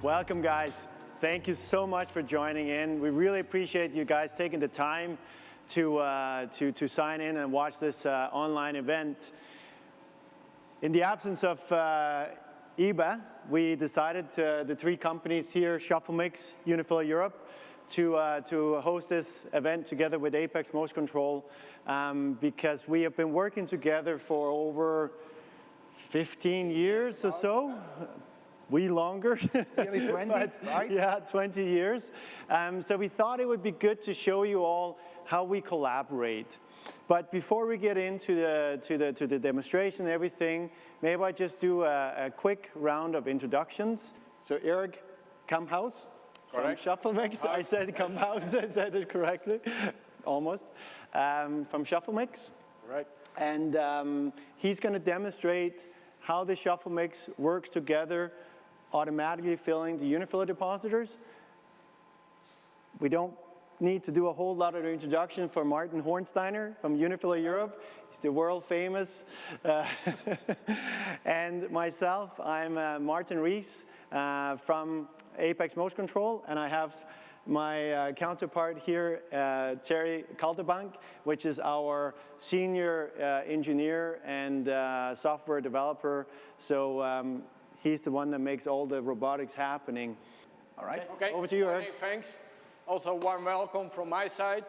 Welcome, guys. Thank you so much for joining in. We really appreciate you guys taking the time to sign in and watch this online event. In the absence of IBA, we decided, the three companies here, Shuffle-Mix, Unifiller Europe, to host this event together with Apex Motion Control because we have been working together for over 15 years or so. We longer. Nearly 20, right? Yeah, 20 years. So we thought it would be good to show you all how we collaborate. But before we get into the demonstration and everything, maybe I just do a quick round of introductions. So Eric Kamphaus from Shuffle-Mix. I said Kamphaus, I said it correctly, almost. From Shuffle-Mix. Right. And he's going to demonstrate how the Shuffle-Mix works together, automatically filling the Unifiller depositors. We don't need to do a whole lot of introduction for Martin Hornsteiner from Unifiller Europe. He's the world famous. And myself, I'm Martin Rees from Apex Motion Control, and I have my counterpart here, Terry Kaltebank, which is our senior engineer and software developer. So he's the one that makes all the robotics happening. All right. Okay. Over to you, Eric. Okay, thanks. Also, warm welcome from my side.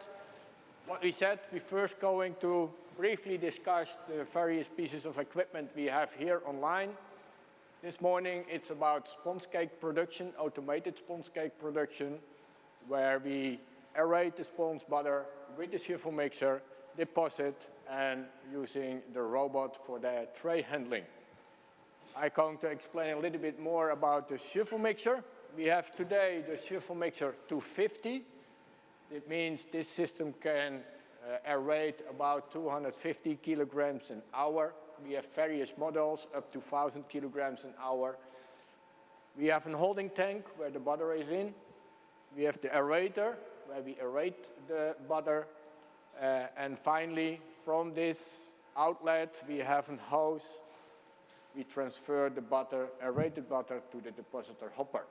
What we said, we're first going to briefly discuss the various pieces of equipment we have here online. This morning, it's about sponge cake production, automated sponge cake production, where we aerate the sponge butter with the Chiffon Mixer, deposit, and using the robot for the tray handling. I'm going to explain a little bit more about the Chiffon Mixer. We have today the Chiffon Mixer 250. It means this system can aerate about 250 kilograms an hour. We have various models up to 1,000 kilograms an hour. We have a holding tank where the butter is in. We have the aerator where we aerate the butter. And finally, from this outlet, we have a hose. We transfer the butter, aerated butter, to the depositor hopper.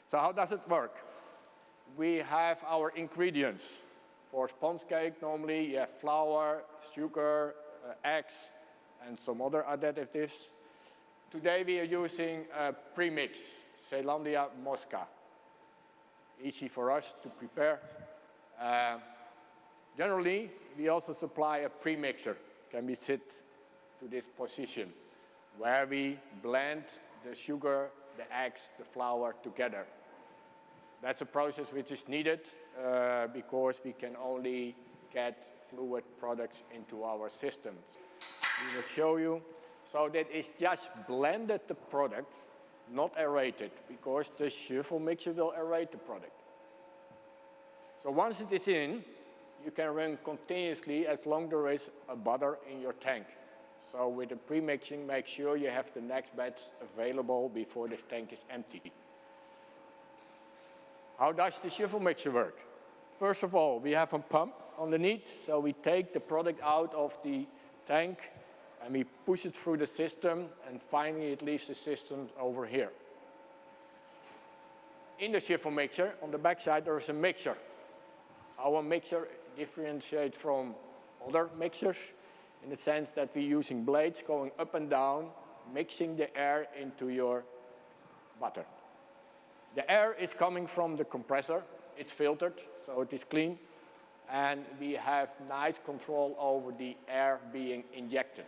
So how does it work? We have our ingredients. For sponge cake, normally you have flour, sugar, eggs, and some other additives. Today we are using a premix, Zeelandia Mosca. Easy for us to prepare. Generally, we also supply a premixer. Can be set to this position, where we blend the sugar, the eggs, the flour together. That's a process which is needed because we can only get fluid products into our system. We will show you. So that is just blended the product, not aerated, because the Chiffon Mixer will aerate the product. So once it is in, you can run continuously as long as there is a butter in your tank. So with the pre-mixing, make sure you have the next batch available before this tank is empty. How does the Chiffon Mixer work? First of all, we have a pump underneath. So we take the product out of the tank and we push it through the system, and finally it leaves the system over here. In the Chiffon Mixer, on the back side, there is a mixer. Our mixer differentiates from other mixers in the sense that we're using blades going up and down, mixing the air into your butter. The air is coming from the compressor. It's filtered, so it is clean. And we have nice control over the air being injected.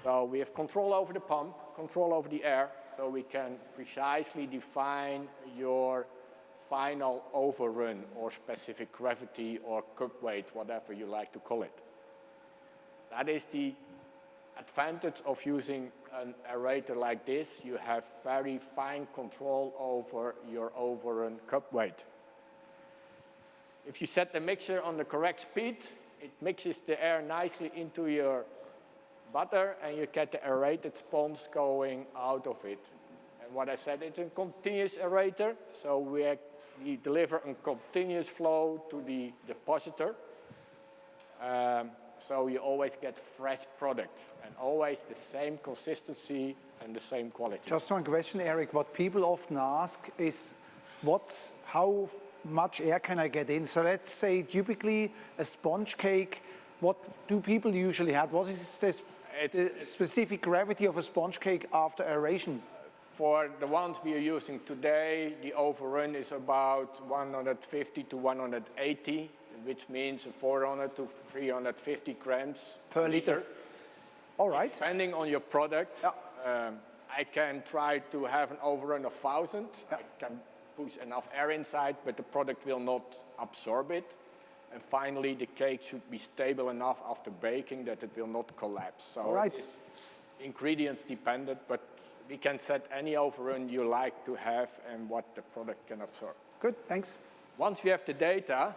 So we have control over the pump, control over the air, so we can precisely define your final overrun or specific gravity or cup weight, whatever you like to call it. That is the advantage of using an aerator like this. You have very fine control over your overrun cup weight. If you set the mixer on the correct speed, it mixes the air nicely into your butter and you get the aerated sponge going out of it. And what I said, it's a continuous aerator, so we deliver a continuous flow to the depositor. so you always get fresh product and always the same consistency and the same quality. Just one question, Eric. What people often ask is, how much air can I get in? So let's say typically a sponge cake, what do people usually have? What is the specific gravity of a sponge cake after aeration? For the ones we are using today, the Overrun is about 150 to 180, which means 400 to 350 grams Per liter. All right. Depending on your product, I can try to have an Overrun of 1,000. I can push enough air inside, but the product will not absorb it. And finally, the cake should be stable enough after baking that it will not collapse. So all right. It's ingredients dependent, but we can set any Overrun you like to have and what the product can absorb. Good, thanks. Once we have the data,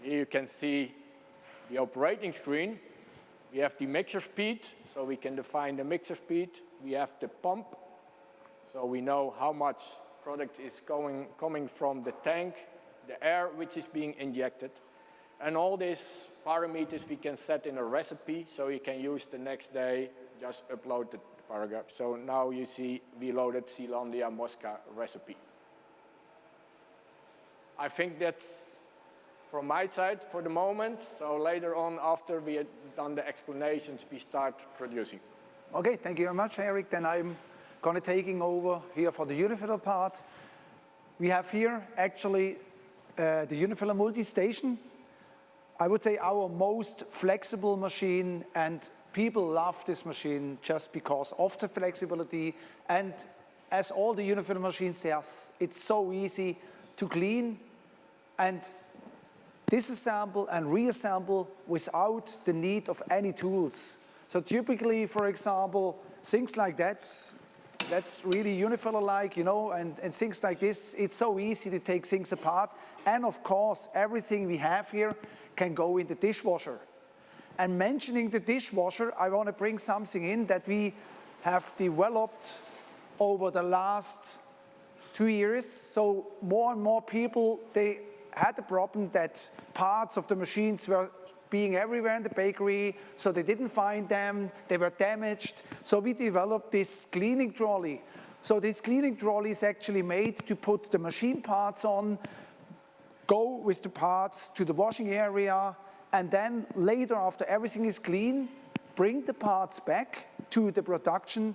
here you can see the operating screen. We have the mixer speed, so we can define the mixer speed. We have the pump, so we know how much product is coming from the tank, the air which is being injected. And all these parameters we can set in a recipe, so you can use the next day, just upload the paragraph. So now you see we loaded Zealandia Mosca recipe. I think that's from my side for the moment. So later on, after we have done the explanations, we start producing. Okay, thank you very much, Eric. Then I'm going to taking over here for the Unifiller part. We have here actually the Unifiller multi-station. I would say our most flexible machine, and people love this machine just because of the flexibility. And as all the Unifiller machines, yes, it's so easy to clean and disassemble and reassemble without the need of any tools. So typically, for example, things like that's really Unifiller-like, you know, and things like this, it's so easy to take things apart. And of course, everything we have here can go in the dishwasher. And mentioning the dishwasher, I want to bring something in that we have developed over the last 2 years. So more and more people, they had the problem that parts of the machines were being everywhere in the bakery, so they didn't find them, they were damaged. So we developed this cleaning trolley. So this cleaning trolley is actually made to put the machine parts on, go with the parts to the washing area, and then later, after everything is clean, bring the parts back to the production.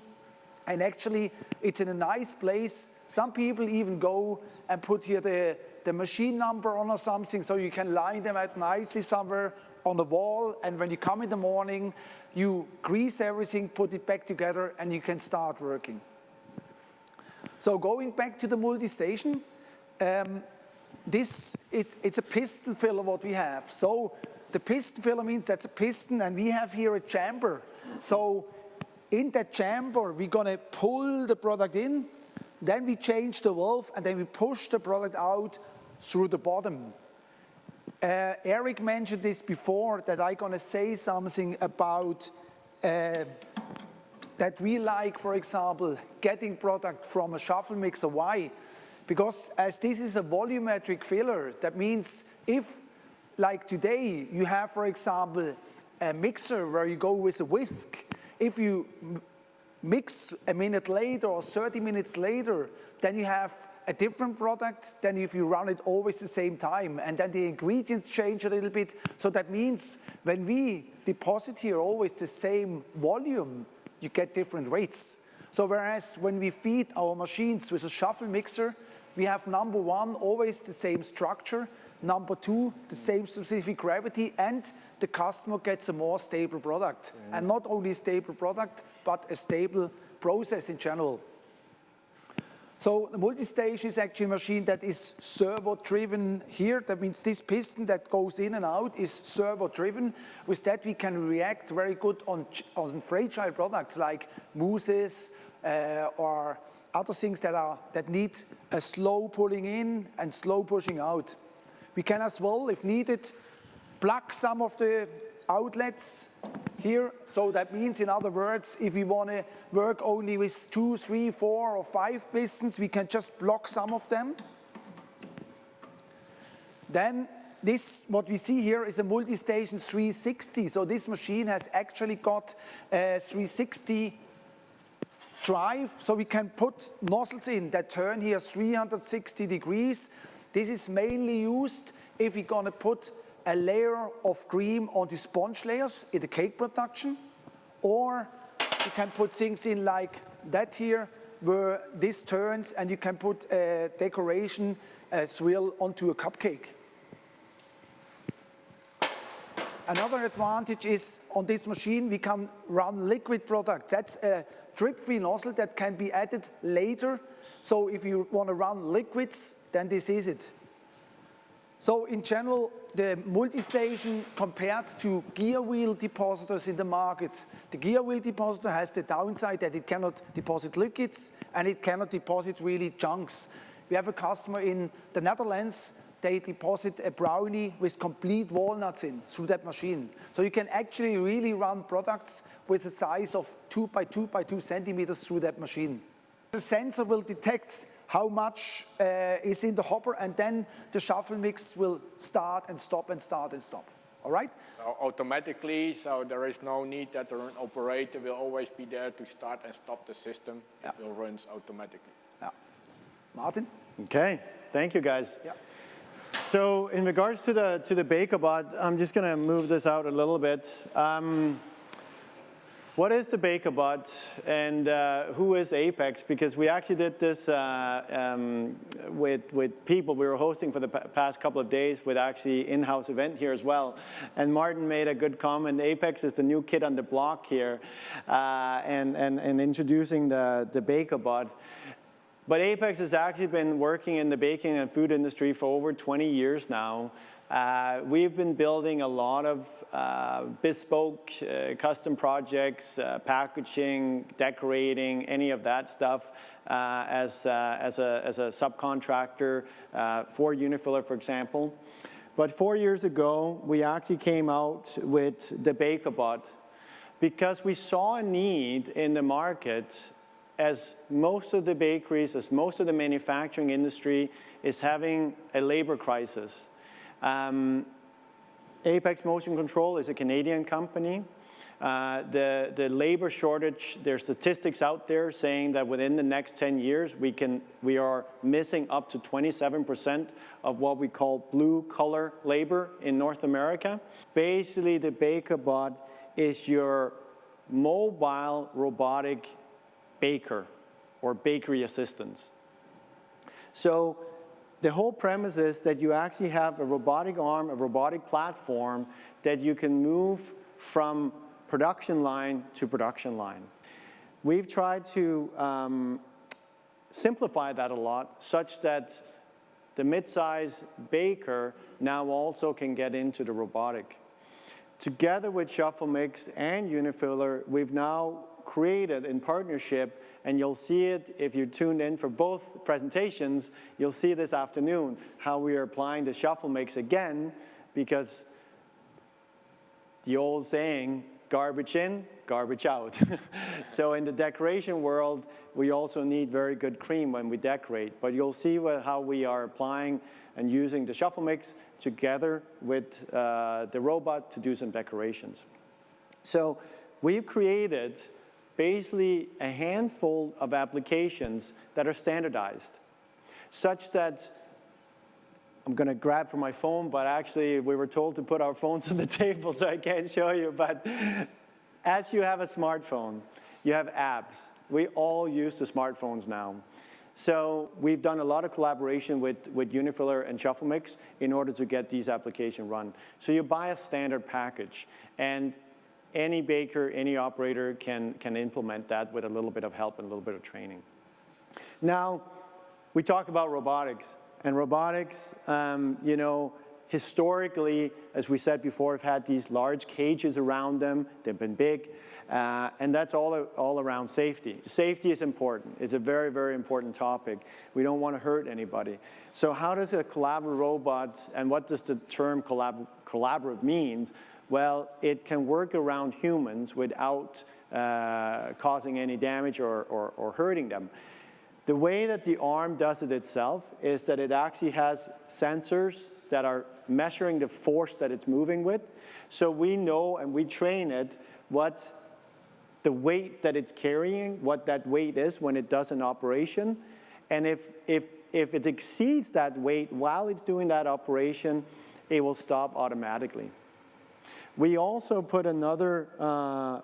And actually, it's in a nice place. Some people even go and put here the machine number on or something, so you can line them out nicely somewhere on the wall. And when you come in the morning, you grease everything, put it back together, and you can start working. So going back to the multi-station, it's a piston filler what we have. So the piston filler means that's a piston, and we have here a chamber. So in that chamber, we're going to pull the product in, then we change the valve, and then we push the product out through the bottom. Eric mentioned this before, that I'm going to say something about that we like, for example, getting product from a shuffle mixer. Why? Because as this is a volumetric filler, that means if, like today, you have, for example, a mixer where you go with a whisk, if you mix a minute later or 30 minutes later, then you have a different product than if you run it always the same time. And then the ingredients change a little bit. So that means when we deposit here always the same volume, you get different rates. So whereas when we feed our machines with a shuffle mixer, we have number one, always the same structure. Number two, the same specific gravity, and the customer gets a more stable product. And not only a stable product, but a stable process in general. So the multi-station is actually a machine that is servo-driven here. That means this piston that goes in and out is servo-driven. With that, we can react very good on fragile products like mousses or other things that need a slow pulling in and slow pushing out. We can as well, if needed, plug some of the outlets here. So that means, in other words, if we want to work only with 2, 3, 4, or 5 pistons, we can just block some of them. Then this, what we see here, is a multi-station 360. So this machine has actually got a 360 drive, so we can put nozzles in that turn here 360 degrees. This is mainly used if we're going to put a layer of cream on the sponge layers in the cake production, or you can put things in like that here, where this turns and you can put a decoration swirl onto a cupcake. Another advantage is on this machine we can run liquid product. That's a drip-free nozzle that can be added later. So if you want to run liquids, then this is it. So in general, the multi-station compared to gear wheel depositors in the market, the gear wheel depositor has the downside that it cannot deposit liquids and it cannot deposit really chunks. We have a customer in the Netherlands, they deposit a brownie with complete walnuts in through that machine. So you can actually really run products with a size of 2 by 2 by 2 centimeters through that machine. The sensor will detect how much is in the hopper, and then the shuffle mix will start and stop and start and stop. All right? So automatically, so there is no need that an operator will always be there to start and stop the system. Yeah. It will run automatically. Yeah. Martin? Okay, thank you guys. Yeah. So in regards to the BakerBot, I'm just going to move this out a little bit. What is the BakerBot and who is Apex? Because we actually did this with people we were hosting for the past couple of days with actually in-house event here as well. And Martin made a good comment. Apex is the new kid on the block here and introducing the BakerBot. But Apex has actually been working in the baking and food industry for over 20 years now. We've been building a lot of bespoke custom projects, packaging, decorating, any of that stuff as a subcontractor for Unifiller, for example. But 4 years ago, we actually came out with the BakerBot because we saw a need in the market, as most of the bakeries, as most of the manufacturing industry is having a labor crisis. Apex Motion Control is a Canadian company. The labor shortage, there's statistics out there saying that within the next 10 years, we are missing up to 27% of what we call blue collar labor in North America. Basically, the BakerBot is your mobile robotic baker or bakery assistants. So the whole premise is that you actually have a robotic arm, a robotic platform that you can move from production line to production line. We've tried to simplify that a lot such that the mid-size baker now also can get into the robotic. Together with Shuffle-Mix and Unifiller, we've now created in partnership, and you'll see it if you're tuned in for both presentations, you'll see this afternoon how we are applying the Shuffle-Mix again, because the old saying, garbage in, garbage out. So in the decoration world, we also need very good cream when we decorate, but you'll see how we are applying and using the Shuffle-Mix together with the robot to do some decorations. So we've created basically a handful of applications that are standardized, such that I'm going to grab for my phone, but actually we were told to put our phones on the table, so I can't show you. But as you have a smartphone, you have apps. We all use the smartphones now. So we've done a lot of collaboration with Unifiller and Shuffle-Mix in order to get these applications run. So you buy a standard package, and any baker, any operator can implement that with a little bit of help and a little bit of training. Now, we talk about robotics. And robotics, you know, historically, as we said before, have had these large cages around them. They've been big. And that's all around safety. Safety is important. It's a very, very important topic. We don't want to hurt anybody. So how does a collaborative robot, and what does the term collaborative means? Well, it can work around humans without causing any damage or hurting them. The way that the arm does it itself is that it actually has sensors that are measuring the force that it's moving with. So we know and we train it what the weight that it's carrying, what that weight is when it does an operation. And if it exceeds that weight while it's doing that operation, it will stop automatically. We also put another,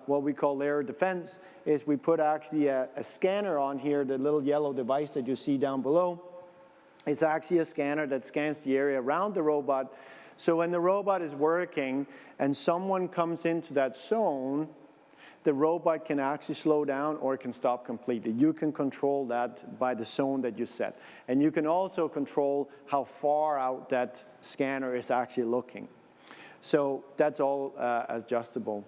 what we call layer of defense, is we put actually a scanner on here, the little yellow device that you see down below. It's actually a scanner that scans the area around the robot. So when the robot is working and someone comes into that zone, the robot can actually slow down or it can stop completely. You can control that by the zone that you set. And you can also control how far out that scanner is actually looking. So that's all adjustable.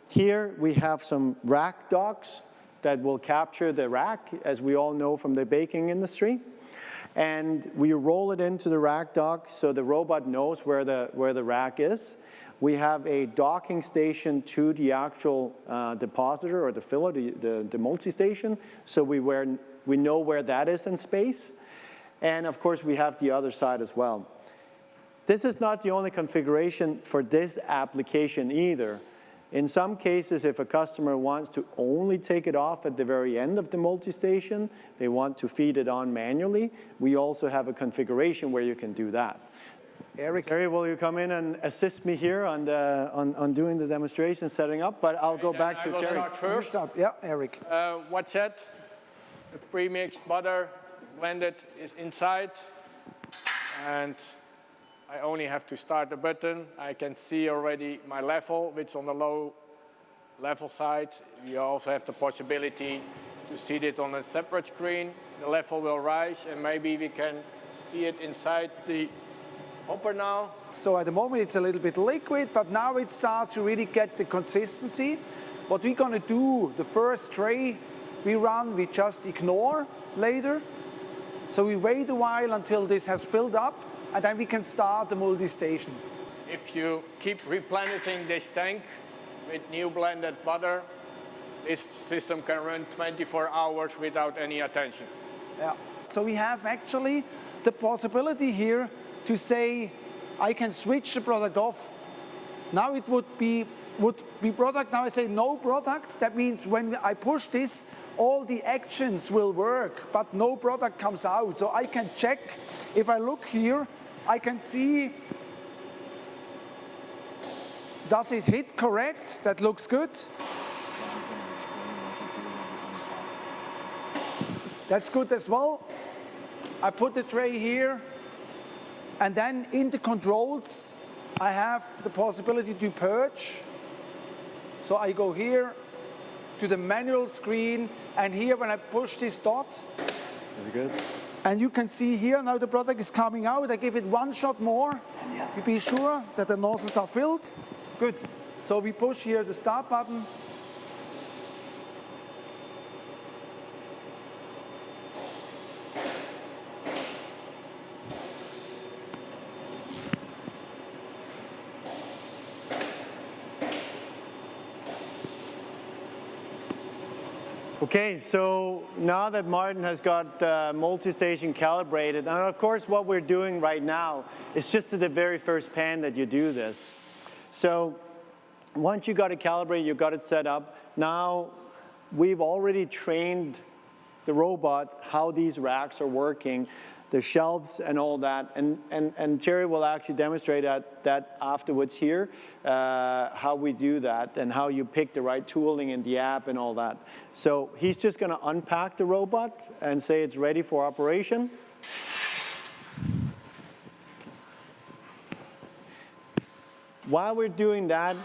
Here we have some rack docks that will capture the rack, as we all know from the baking industry. And we roll it into the rack dock so the robot knows where the rack is. We have a docking station to the actual depositor or the filler, the multi-station, so we know where that is in space. And of course we have the other side as well. This is not the only configuration for this application either. In some cases, if a customer wants to only take it off at the very end of the multi-station, they want to feed it on manually, we also have a configuration where you can do that. Eric. Terry, will you come in and assist me here on doing the demonstration, setting up? But I'll go back to Terry. I will start first. Yeah, Eric. What's that? The pre-mixed butter blended is inside. And I only have to start the button. I can see already my level, which is on the low level side. You also have the possibility to see it on a separate screen. The level will rise, and maybe we can see it inside the hopper now. So at the moment it's a little bit liquid, but now it starts to really get the consistency. What we're going to do, the first tray we run, we just ignore later. So we wait a while until this has filled up, and then we can start the multi-station. If you keep replenishing this tank with new blended butter, this system can run 24 hours without any attention. Yeah. So we have actually the possibility here to say, I can switch the product off. Now it would be product, now I say no product. That means when I push this, all the actions will work, but no product comes out. So I can check, if I look here, I can see, does it hit correct? That looks good. That's good as well. I put the tray here, and then in the controls, I have the possibility to purge. So I go here to the manual screen, and here when I push this dot, is it good? And you can see here now the product is coming out. I give it one shot more to be sure that the nozzles are filled. Good. So we push here the start button. Okay, so now that Martin has got multi-station calibrated, and of course what we're doing right now is just at the very first pan that you do this. So once you got it calibrated, you got it set up, now we've already trained the robot how these racks are working, the shelves and all that, and Terry will actually demonstrate that afterwards here, how we do that and how you pick the right tooling in the app and all that. So he's just going to unpack the robot and say it's ready for operation. While we're doing that,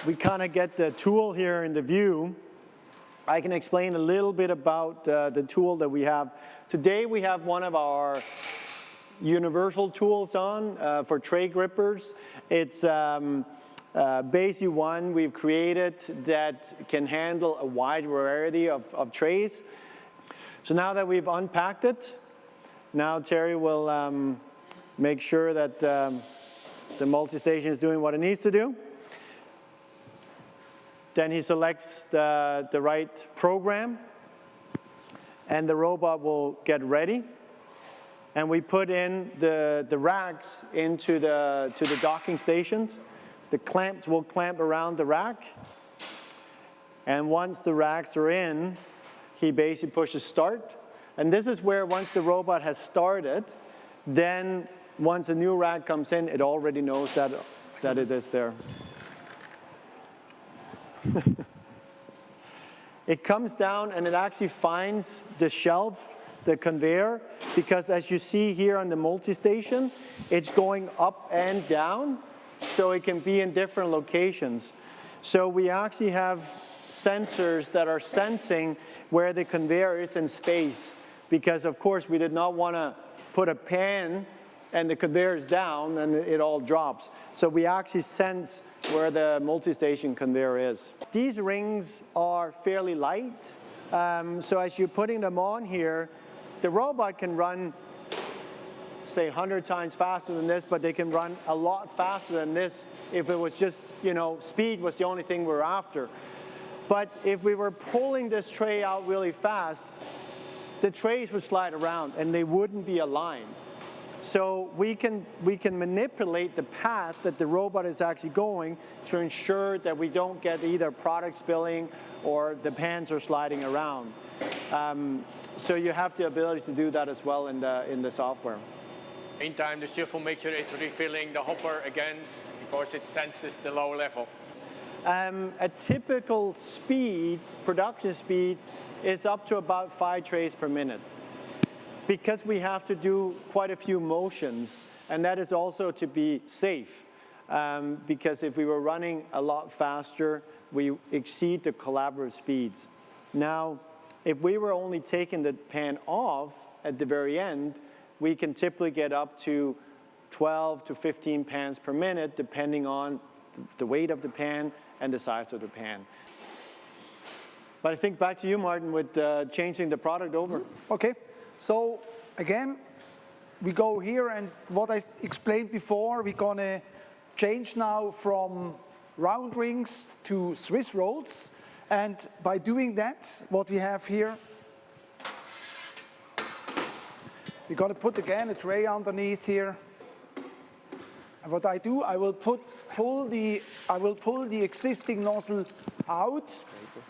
we kind of get the tool here in the view. I can explain a little bit about the tool that we have. Today we have one of our universal tools on for tray grippers. It's basically one we've created that can handle a wide variety of trays. So now that we've unpacked it, now Terry will make sure that the multi-station is doing what it needs to do. Then he selects the right program. and the robot will get ready. And we put in the racks into the docking stations. The clamps will clamp around the rack. And once the racks are in, he basically pushes start. And this is where once the robot has started, then once a new rack comes in, it already knows that it is there. It comes down and it actually finds the shelf, the conveyor, because as you see here on the multi-station, it's going up and down, so it can be in different locations. So we actually have sensors that are sensing where the conveyor is in space, because of course we did not want to put a pan and the conveyor is down and it all drops. So we actually sense where the multi-station conveyor is. These rings are fairly light, so as you're putting them on here, the robot can run, say, 100 times faster than this, but they can run a lot faster than this if it was just, speed was the only thing we're after. But if we were pulling this tray out really fast, the trays would slide around and they wouldn't be aligned. So we can manipulate the path that the robot is actually going to ensure that we don't get either product spilling or the pans are sliding around. So you have the ability to do that as well in the software. Meantime, the Chiffon Mixer is refilling the hopper again because it senses the low level. A typical speed, production speed, is up to about 5 trays per minute. Because we have to do quite a few motions, and that is also to be safe. Because if we were running a lot faster, we exceed the collaborative speeds. Now, if we were only taking the pan off at the very end, we can typically get up to 12 to 15 pans per minute, depending on the weight of the pan and the size of the pan. But I think back to you, Martin, with changing the product over. Okay. So again, we go here, and what I explained before, we're going to change now from round rings to Swiss rolls. And by doing that, what we have here, we're going to put again a tray underneath here. And what I do, I will pull the existing nozzle out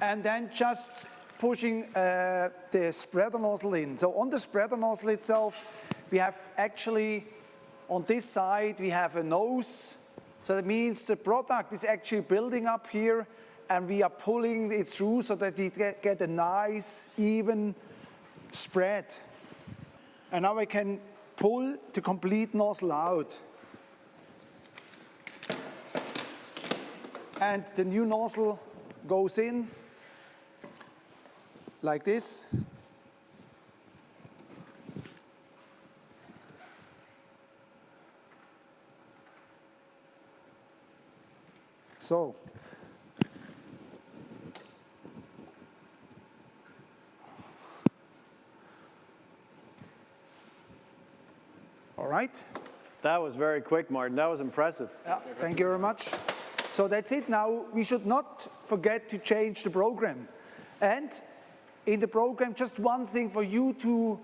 and then just pushing the spreader nozzle in. So on the spreader nozzle itself, we have actually, on this side, we have a nose. So that means the product is actually building up here, and we are pulling it through so that we get a nice, even spread. And now I can pull the complete nozzle out. And the new nozzle goes in like this. So, all right. That was very quick, Martin. That was impressive. Yeah, thank you very much. So that's it. Now we should not forget to change the program. And in the program, just one thing for you to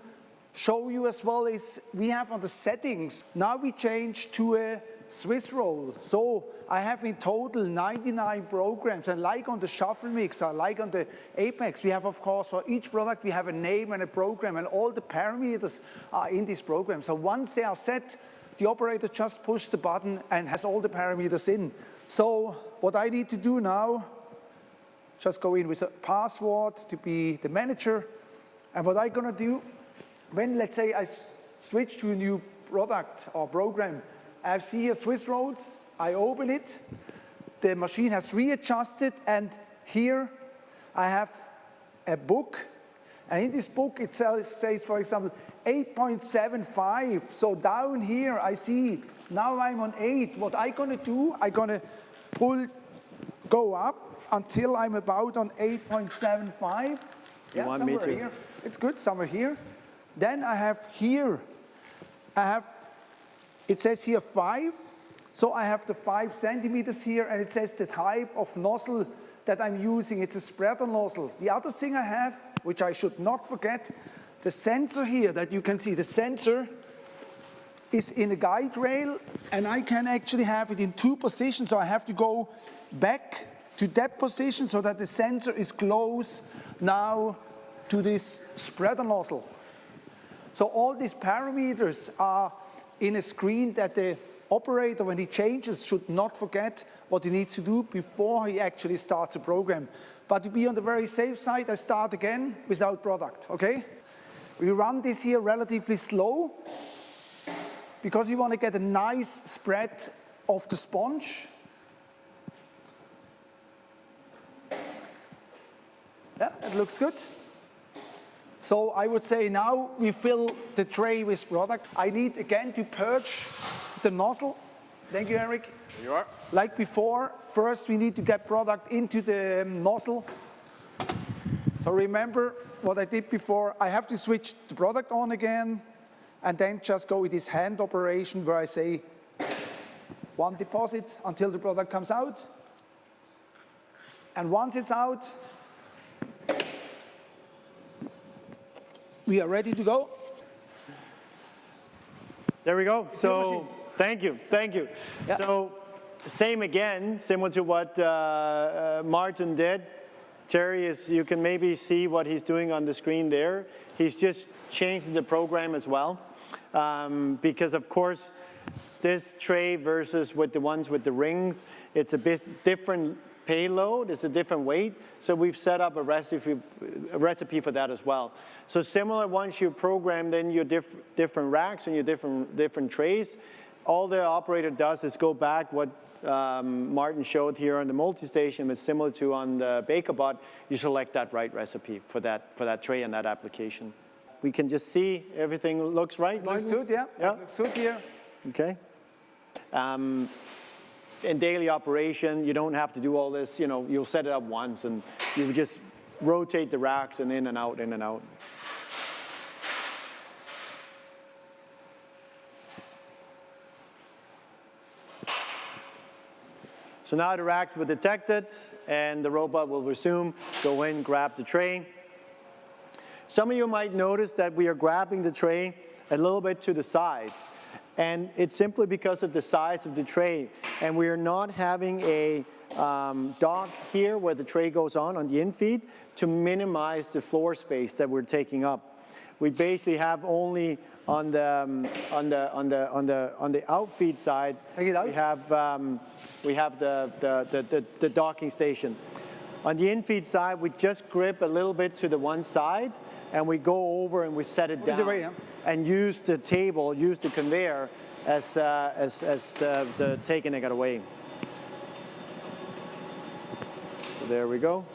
show you as well is we have on the settings, now we change to a Swiss roll. So I have in total 99 programs, and like on the Shuffle-Mix, like on the Apex, we have, of course, for each product we have a name and a program, and all the parameters are in this program. So once they are set, the operator just pushes the button and has all the parameters in. So what I need to do now, just go in with a password to be the manager. And what I'm going to do, when, let's say, I switch to a new product or program, I see here Swiss rolls, I open it, the machine has readjusted, and here I have a book. And in this book it says, for example, 8.75. So down here I see, now I'm on 8. What I'm going to do, I'm going to go up until I'm about on 8.75. Yeah, want me somewhere to? here. It's good, somewhere here. Then I have here, it says here 5. So I have the 5 centimeters here, and it says the type of nozzle that I'm using. It's a spreader nozzle. The other thing I have which I should not forget, the sensor here that you can see, the sensor is in a guide rail, and I can actually have it in 2 positions, so I have to go back to that position so that the sensor is close now to this spreader nozzle. So all these parameters are in a screen that the operator, when he changes, should not forget what he needs to do before he actually starts a program. But to be on the very safe side, I start again without product, okay? We run this here relatively slow because you want to get a nice spread of the sponge. Yeah, that looks good. So I would say now we fill the tray with product. I need again to purge the nozzle. Thank you, Eric. Here you are. Like before, first we need to get product into the nozzle. So remember what I did before. I have to switch the product on again and then just go with this hand operation where I say 1 deposit until the product comes out. And once it's out, we are ready to go. There we go. So thank you. Yeah. So same again, similar to what Martin did. Terry is, you can maybe see what he's doing on the screen there. He's just changed the program as well. Because of course, this tray versus with the ones with the rings, it's a bit different payload, it's a different weight. So we've set up a recipe for that as well. So similar, once you program then your different racks and your different trays, all the operator does is go back what Martin showed here on the multi-station, but similar to on the BakerBot, you select that right recipe for that tray and that application. We can just see everything looks right. Looks good, yeah. Yeah. Looks good here. Okay. In daily operation, you don't have to do all this. You know, you'll set it up once, and you just rotate the racks and in and out, in and out. So now the racks were detected, and the robot will resume, go in, grab the tray. Some of you might notice that we are grabbing the tray a little bit to the side. And it's simply because of the size of the tray. And we are not having a dock here where the tray goes on the infeed to minimize the floor space that we're taking up. We basically have only on the outfeed side, we have the docking station. On the infeed side, we just grip a little bit to the one side, and we go over and we set it down and use the table, use the conveyor as the taking it away. So there we go.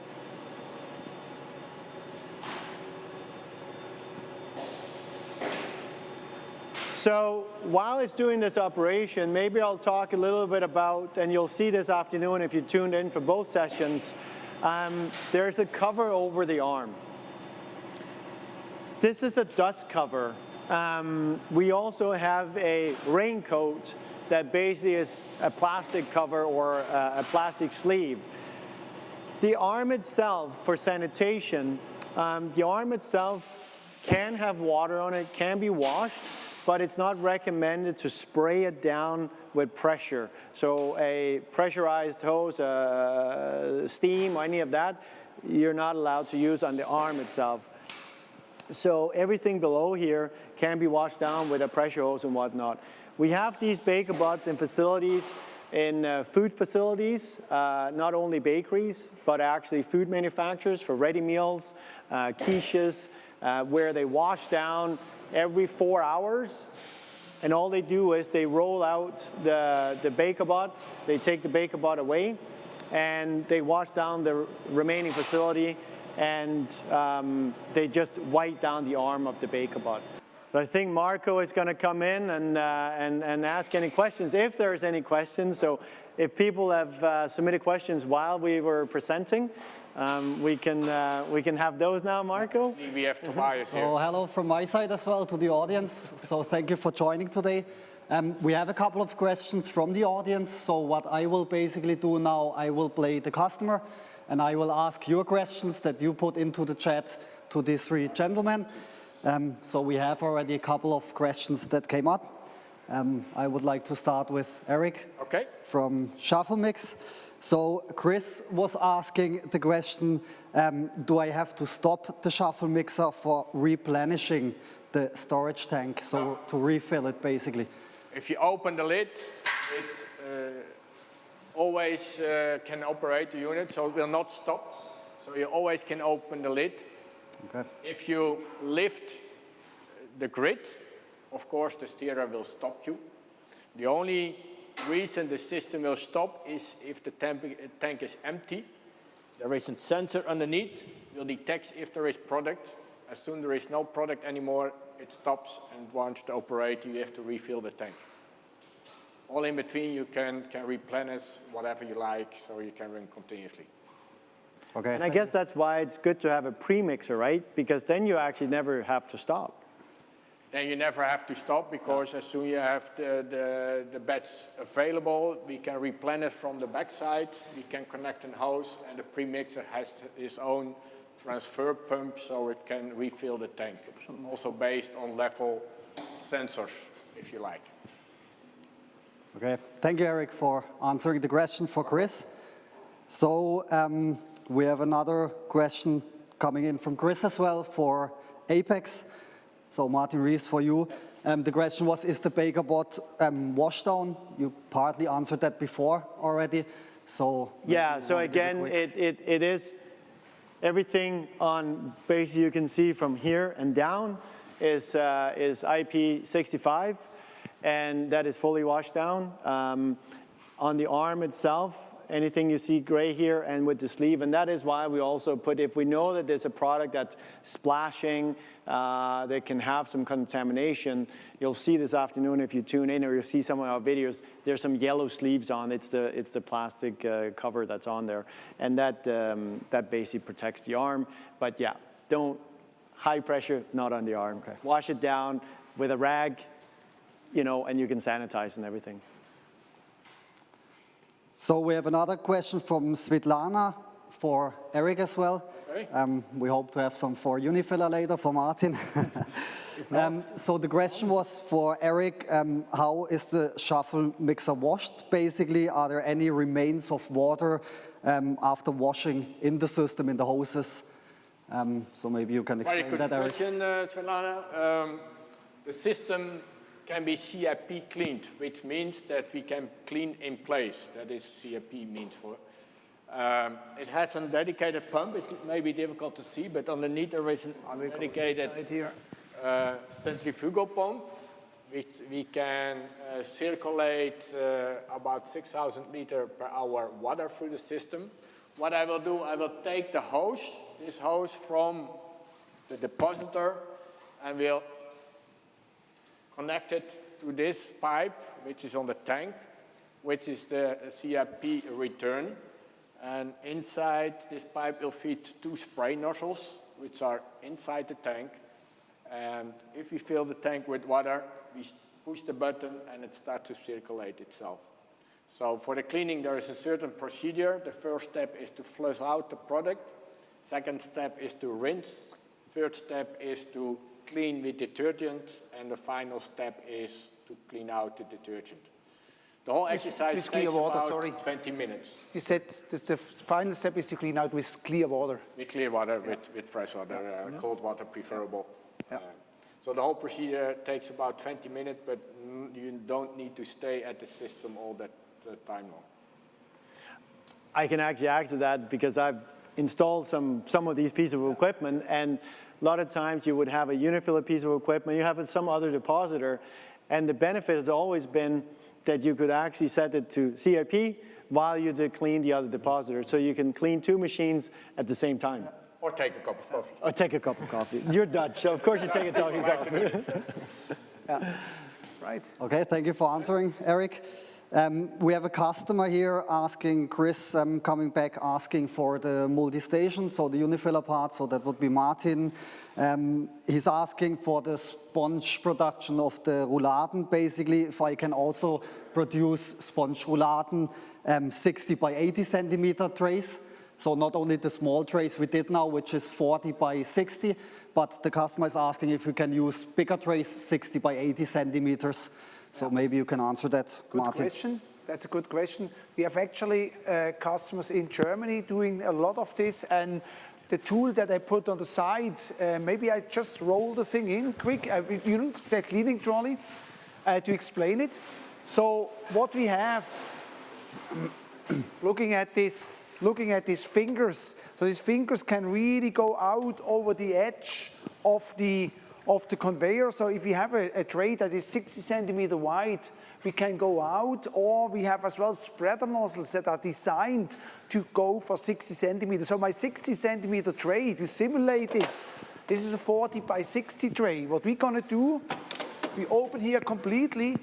So while it's doing this operation, maybe I'll talk a little bit about, and you'll see this afternoon if you tuned in for both sessions, there's a cover over the arm. This is a dust cover. We also have a raincoat that basically is a plastic cover or a plastic sleeve. The arm itself, for sanitation, the arm itself can have water on it, can be washed, but it's not recommended to spray it down with pressure. So a pressurized hose, steam, or any of that, you're not allowed to use on the arm itself. So everything below here can be washed down with a pressure hose and whatnot. We have these BakerBots in facilities, in food facilities, not only bakeries, but actually food manufacturers for ready meals, quiches, where they wash down every 4 hours. And all they do is they roll out the BakerBot, they take the BakerBot away, and they wash down the remaining facility, and they just wipe down the arm of the BakerBot. So I think Marco is going to come in and ask any questions, if there's any questions. So if people have submitted questions while we were presenting, we can have those now, Marco. We have Tobias here. So hello from my side as well to the audience. So thank you for joining today. We have a couple of questions from the audience. So what I will basically do now, I will play the customer, and I will ask your questions that you put into the chat to these three gentlemen. So we have already a couple of questions that came up. I would like to start with Eric from Shuffle-Mix. So Chris was asking the question, do I have to stop the Shuffle Mixer for replenishing the storage tank, so to refill it basically? If you open the lid, it always can operate the unit, so it will not stop. So you always can open the lid. Okay. If you lift the grid, of course the steerer will stop you. The only reason the system will stop is if the tank is empty. There is a sensor underneath, will detect if there is product. As soon as there is no product anymore, it stops, and once the operator, you have to refill the tank. All in between, you can replenish whatever you like, so you can run continuously. Okay. And I guess that's why it's good to have a pre-mixer, right? Because then you actually never have to stop. Then you never have to stop, because as soon as you have the batch available, we can replenish from the backside, we can connect a hose, and the pre-mixer has its own transfer pump, so it can refill the tank. Also based on level sensors, if you like. Okay, thank you, Eric, for answering the question for Chris. So we have another question coming in from Chris as well for Apex. So Martin Rees, for you. The question was, is the Baker bot washdown? You partly answered that before already. So yeah, so again, it is everything on, basically you can see from here and down is IP65, and that is fully washed down. On the arm itself, anything you see gray here and with the sleeve, and that is why we also put, if we know that there's a product that's splashing, that can have some contamination, you'll see this afternoon if you tune in, or you'll see some of our videos, there's some yellow sleeves on, it's the plastic cover that's on there, and that basically protects the arm. But yeah, don't, high pressure, not on the arm. Okay. Wash it down with a rag, you know, and you can sanitize and everything. So we have another question from Svetlana for Eric as well. Okay. We hope to have some for Unifiller later for Martin. So the question was for Eric, how is the Shuffle Mixer washed basically? Are there any remains of water after washing in the system, in the hoses? So maybe you can explain that, Eric. Very good question, Svetlana. The system can be CIP cleaned, which means that we can clean in place. That is CIP means for. It has a dedicated pump. It may be difficult to see, but underneath there is a dedicated centrifugal pump, which we can circulate about 6,000 liters per hour water through the system. What I will do, I will take the hose, this hose from the depositor, and will connect it to this pipe, which is on the tank, which is the CIP return. And inside this pipe will feed two spray nozzles, which are inside the tank. And if we fill the tank with water, we push the button and it starts to circulate itself. So for the cleaning, there is a certain procedure. The first step is to flush out the product. Second step is to rinse. Third step is to clean with detergent, and the final step is to clean out the detergent. The whole exercise takes about 20 minutes. You said the final step is to clean out with clear water. With clear water, with fresh water, cold water preferable. Yeah. So the whole procedure takes about 20 minutes, but you don't need to stay at the system all that time long. I can actually add to that because I've installed some of these pieces of equipment, and a lot of times you would have a Unifiller piece of equipment, you have some other depositor, and the benefit has always been that you could actually set it to CIP while you clean the other depositor. So you can clean two machines at the same time. Or take a cup of coffee. Or take a cup of coffee. You're Dutch, so of course you take a cup of coffee. Yeah. Right. Okay, thank you for answering, Eric. We have a customer here asking, Chris, coming back, asking for the multi-station, so the Unifiller part, so that would be Martin. He's asking for the sponge production of the Rouladen, basically, if I can also produce sponge Rouladen 60 by 80 centimeter trays. So not only the small trays we did now, which is 40 by 60, but the customer is asking if we can use bigger trays, 60 by 80 centimeters. So maybe you can answer that, Martin. Good question. That's a good question. We have actually customers in Germany doing a lot of this, and the tool that I put on the side, maybe I just roll the thing in quick, you know, the cleaning trolley, to explain it. So what we have, looking at these fingers, so these fingers can really go out over the edge of the conveyor. So if you have a tray that is 60 centimeter wide, we can go out, or we have as well spreader nozzles that are designed to go for 60 centimeters. So my 60 centimeter tray, to simulate this is a 40 by 60 tray. What we're gonna do, we open here completely,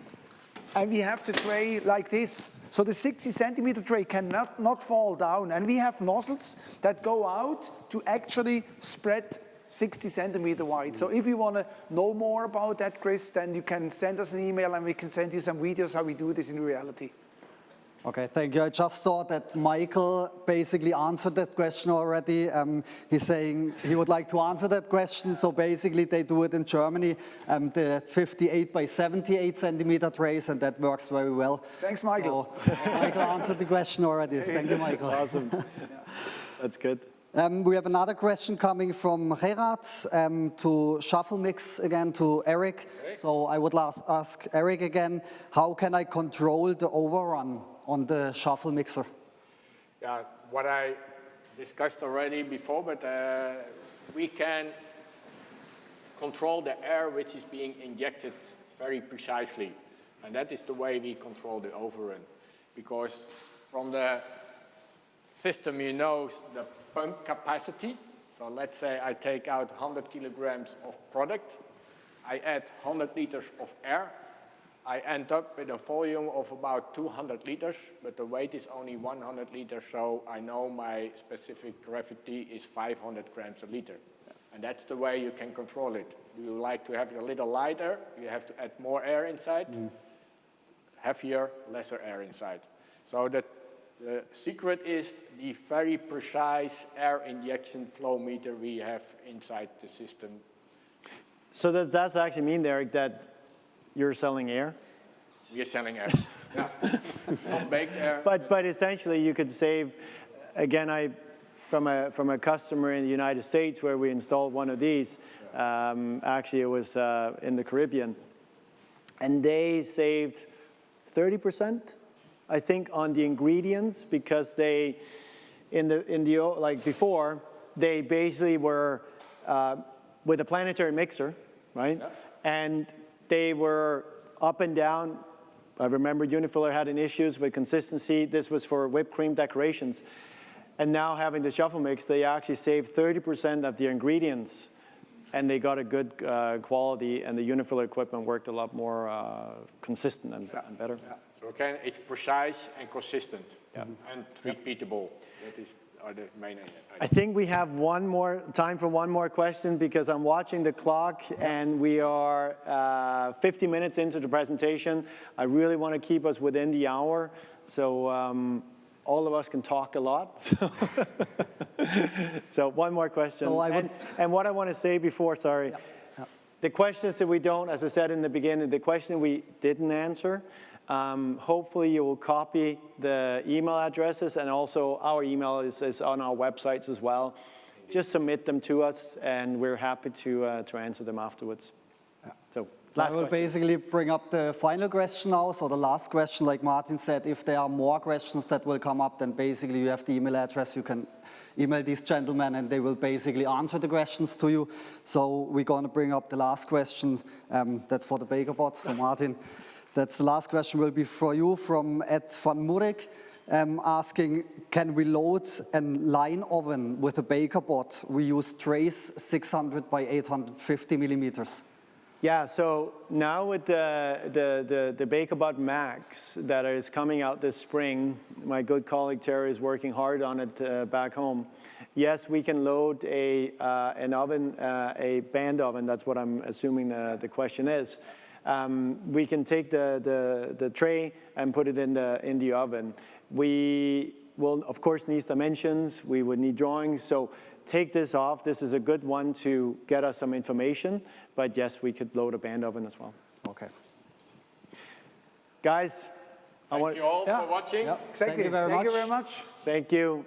and we have the tray like this. So the 60 centimeter tray cannot not fall down. And we have nozzles that go out to actually spread 60 centimeter wide. So if you want to know more about that, Chris, then you can send us an email and we can send you some videos how we do this in reality. Okay, thank you. I just saw that Michael basically answered that question already. He's saying he would like to answer that question. So basically they do it in Germany, the 58 by 78 centimeter trays, and that works very well. Thanks, Michael. So Michael answered the question already. Thank you, Michael. Awesome. That's good. We have another question coming from Gerard to Shuffle-Mix again, to Eric. Okay. So I would ask Eric again, how can I control the overrun on the Shuffle Mixer? Yeah, what I discussed already before, but we can control the air which is being injected very precisely. And that is the way we control the overrun. Because from the system, you know the pump capacity. So let's say I take out 100 kilograms of product. I add 100 liters of air. I end up with a volume of about 200 liters, but the weight is only 100 liters, so I know my specific gravity is 500 grams a liter. Yeah. And that's the way you can control it. You like to have it a little lighter, you have to add more air inside. Heavier, lesser air inside. So the secret is the very precise air injection flow meter we have inside the system. So does actually mean, Eric, that you're selling air? We are selling air, yeah. Not baked air. But essentially you could save, again, from a customer in the United States where we installed one of these, actually it was in the Caribbean, and they saved 30%, I think, on the ingredients, because they, like before, they basically were with a planetary mixer, right? Yeah. And they were up and down. I remember Unifiller had an issues with consistency. This was for whipped cream decorations. And now having the Shuffle-Mix, they actually saved 30% of the ingredients, and they got a good quality, and the Unifiller equipment worked a lot more consistent and better. Yeah. So again, it's precise and consistent, and repeatable. That are the main ideas. I think we have time for one more question, because I'm watching the clock and we are 50 minutes into the presentation. I really want to keep us within the hour, so all of us can talk a lot. So one more question. So and what I want to say before, sorry, the questions that we don't, as I said in the beginning, the question we didn't answer, hopefully you will copy the email addresses, and also our email is on our websites as well. Just submit them to us, and we're happy to answer them afterwards. Yeah. So I will basically bring up the final question now. So the last question, like Martin said, if there are more questions that will come up, then basically you have the email address. You can email these gentlemen, and they will basically answer the questions to you. So we're going to bring up the last question. That's for the baker bot. So Martin, that's the last question will be for you from Ed van Moerik, asking, can we load a line oven with a baker bot? We use trays 600 by 850 millimeters. Yeah, so now with the BakerBot Max that is coming out this spring, my good colleague Terry is working hard on it back home. Yes, we can load an oven, a band oven. That's what I'm assuming the question is. We can take the tray and put it in the oven. We will, of course, need dimensions. We would need drawings. So take this off. This is a good one to get us some information. But yes, we could load a band oven as well. Okay. Guys, Thank you all for watching. Exactly. Thank you very much. Thank you very much. Thank you.